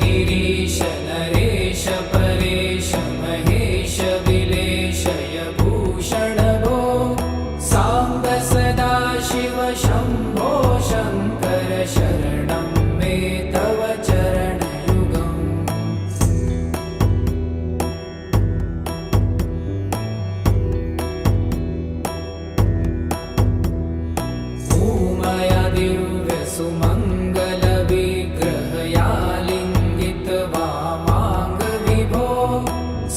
गिरीश नरेश परेश महेश विलेशय भूषण भो साम्ब सदा शिव शम्भो शङ्कर शरणं मे तव चरणयुगम् भूमया दिव्य सुमङ्गल विग्रहयालिङ्गित वामाङ्ग विभो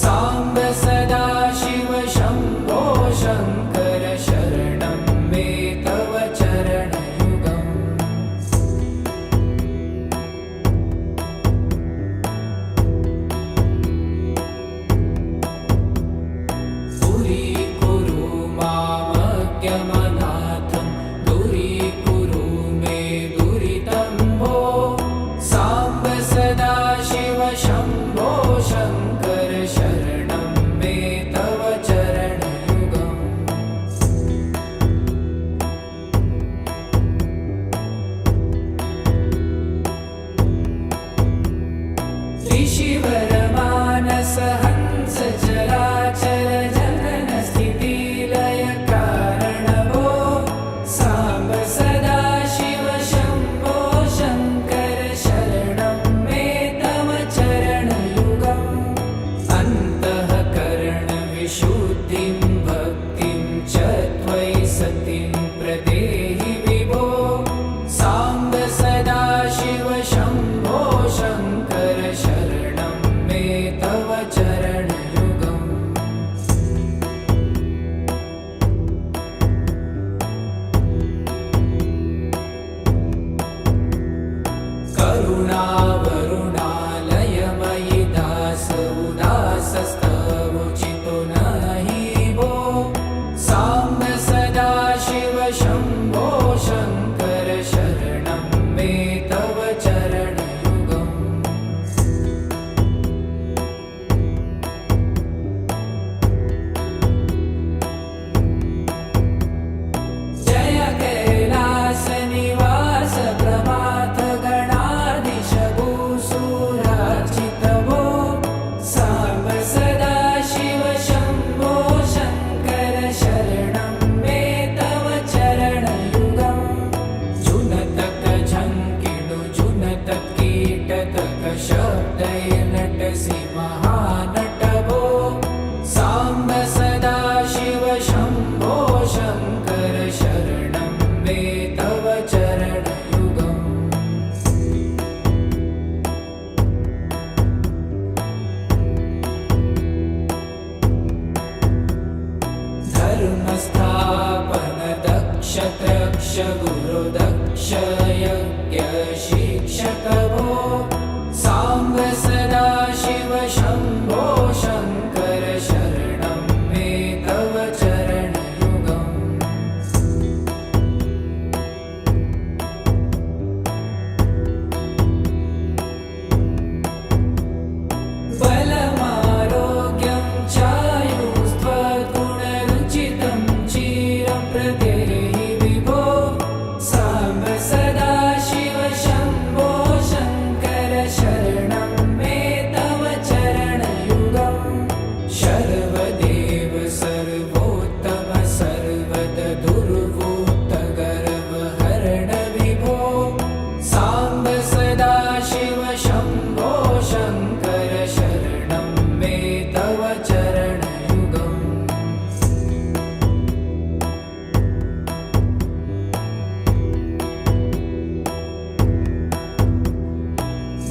साम्ब सदा शिव शम्भो शङ्कर शरणं मे तव चरणयुगम् दूरीकुरु मामज्ञमनाथं दूरीकुरु मे दुरितं भो साम्ब सदा शिव शम्भो शङ्कर शरणं मे तव चरणयुगम् ऋषिवर मानस हंस चराचर जनन स्थिति लय कारण भो साम्ब सदा शिव शम्भो शङ्कर शरणं मे तव चरणयुगम् अन्तःकरण विशुद्धिं भक्तिं च त्वयि सतिं प्रदेहि विभो साम्ब सदा शिव शम्भो शङ्कर शरणं मे तव चरणयुगम् करुणावरुणालयमयि दास उदासस्तवोचितो नहि भो साम्ब सदा शिव शम्भो शङ्कर शरणं मे तव चरणयुगम् जय कैलास निवास प्रभात गणाधीश भूसुरार्चित भो साम्ब सदा शिव शम्भो शङ्कर शरणं मे तव चरणयुगम् जुनतक झङ्किणु जुनतक कीटतक शब्दैर्नटसि महानट भो साम्ब सदा शिव शम्भो शङ्कर शरणं मे तव चरणयुगम् धर्मस्थापन दक्ष त्रक्ष गुरु दक्ष यज्ञ शिक्षक भो साम्ब सदा शिव शम्भो शङ्कर शरणं मे तव चरणयुगम् बलमारोग्यं चायुस्त्वगुणरुचितं चिरं प्रदेहि विभो साम्ब सदा शिव शम्भो शङ्कर शरणं मे तव चरणयुगम् शर्वदेव सर्वोत्तम सर्वद दुर्वूत गर्वहरण विभो साम्ब सदा शिव शम्भो शङ्कर शरणं मे तव चरणयुगम्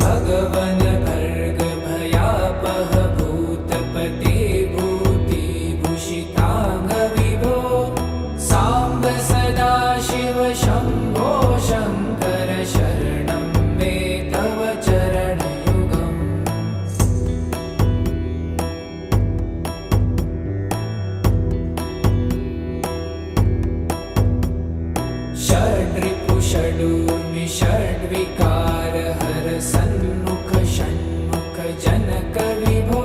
भगवन् भर्ग भयापह भूतपते भूतिभूषिताङ्ग विभो साम्ब सदा शिव शम्भो शङ्कर शरणं मे तव चरणयुगम् षड्रिपु षडूर्मि षड्विकार हर सन्मुख षण्मुख जनक विभो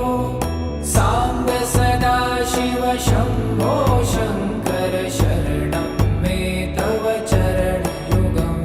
साम्ब सदा शिव शम्भो शङ्कर शरणं मे तव चरणयुगम्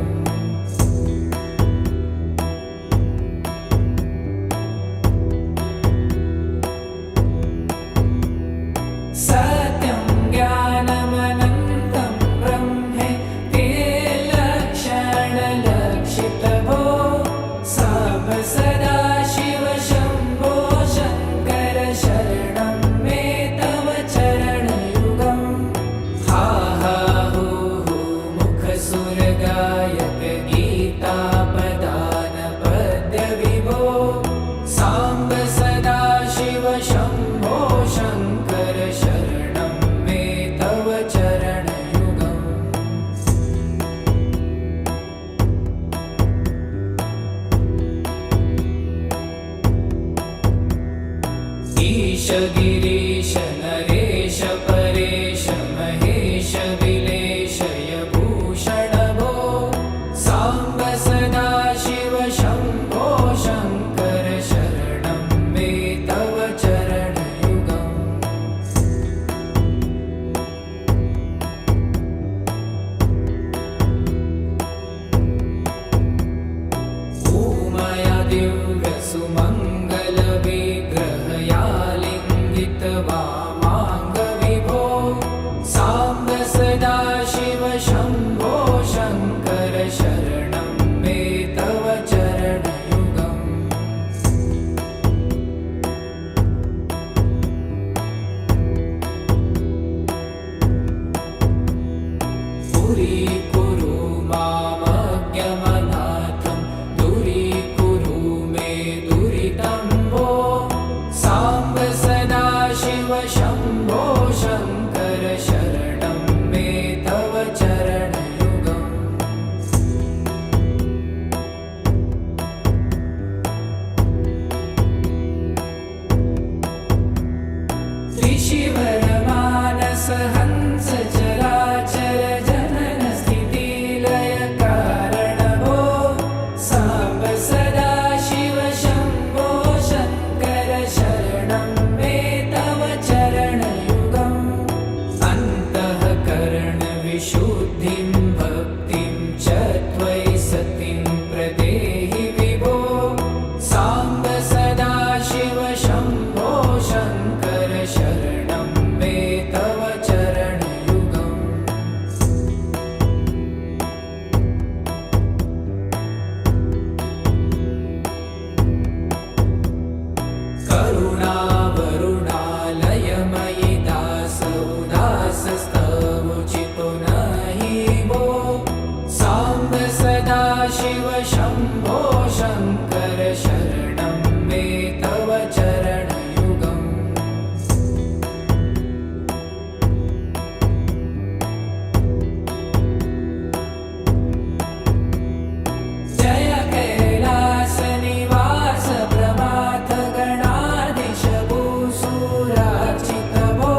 सदाशिव शम्भो शङ्कर शरणं मे तव चरणयुगम् दूरीकुरु मामज्ञमनाथं दूरीकुरु मे दुरितं भो साम्ब सदाशिव शम्भो शङ्कर शरणं मे तव चरणयुगम् ऋषिवरमानस हंस चराचर जनन स्थितिलय कारणभो साम्ब सदाशिव शम्भो शङ्कर शरणं मे तव चरणयुगम् अन्तःकरणविशुद्धिं भक्तिं च त्वयि सतिं प्रदेहि विभो साम्ब सदाशिव शम्भो शङ्कर शरणं मे तव चरणयुगम् करुणावरुणालयमयि दासोदासस्तवोचितो नहि भो साम्ब सदाशिव शम्भो शङ्कर शरणं मे तव चरणयुगम् जय कैलासनिवास प्रभात गणाधीश भूसुरार्चित भो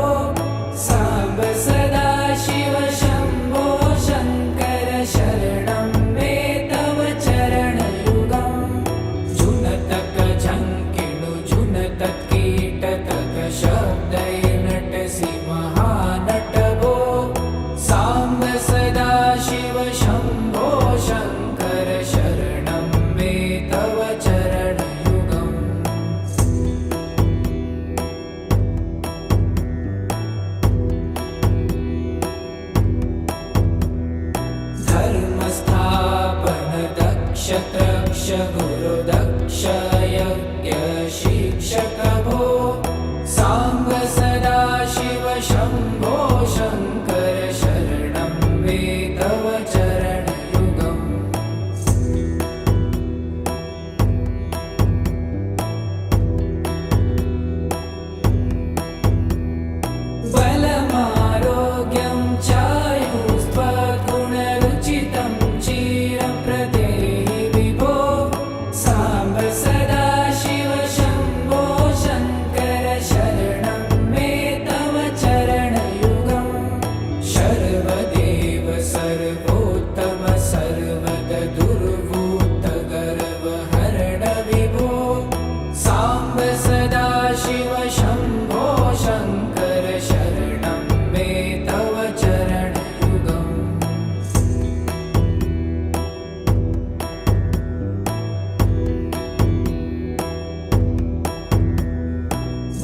साम्ब सदाशिव शम्भो शङ्कर शरणं मे तव चरणयुगम् जुनतक झङ्किणु जुनतक कीटतक शब्दैर्नटसि महानट भो साम्ब सदाशिव शम्भो शङ्कर शरणं मे तव चरणयुगम् धर्मस्थापन दक्ष त्रक्ष गुरुदक्ष यज्ञ शिक्षक भो साम्ब सदाशिव शम्भो शङ्कर शरणं मे तव चरणयुगम् बलमारोग्यं चायुस्त्वगुणरुचितं चिरं प्रदेहि विभो साम्ब सदाशिव शम्भो शङ्कर शरणं मे तव चरणयुगम् शर्वदेव सर्वोत्तम सर्वगदुर्भूत गर्वहरण विभो साम्ब सदाशिव शम्भो शङ्कर शरणं मे तव चरणयुगम्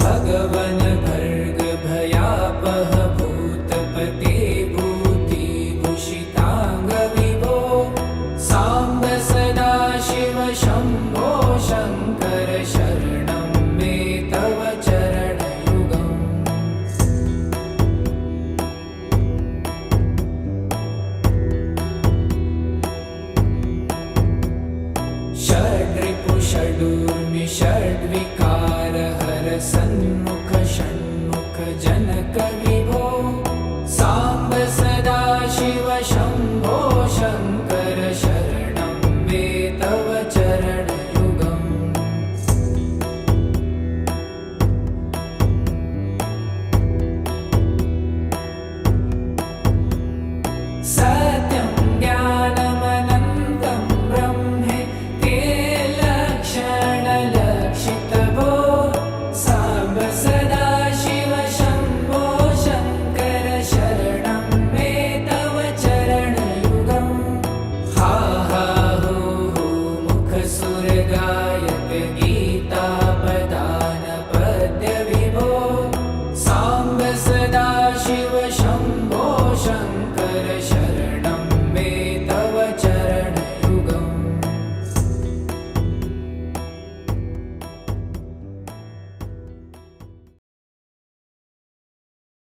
भगवन् भर्ग भयापह भूतपते भूतिभूषिताङ्ग विभो साम्ब सदाशिव शम्भो शङ्कर शरणं मे तव चरणयुगम् षड्रिपुषडूर्मि षड्विकार हर सन्मुख षण्मुख जनक विभो साम्ब सदाशिव शम्भो शङ्कर शरणं मे तव चरणयुगम् सत्यं ज्ञानमनन्तं ब्रह्मे ते लक्षणलक्षित भो साम्ब सदाशिव शम्भो शङ्कर शरणं मे तव चरणयुगम् हा हा हो मुखसुरगायक गीता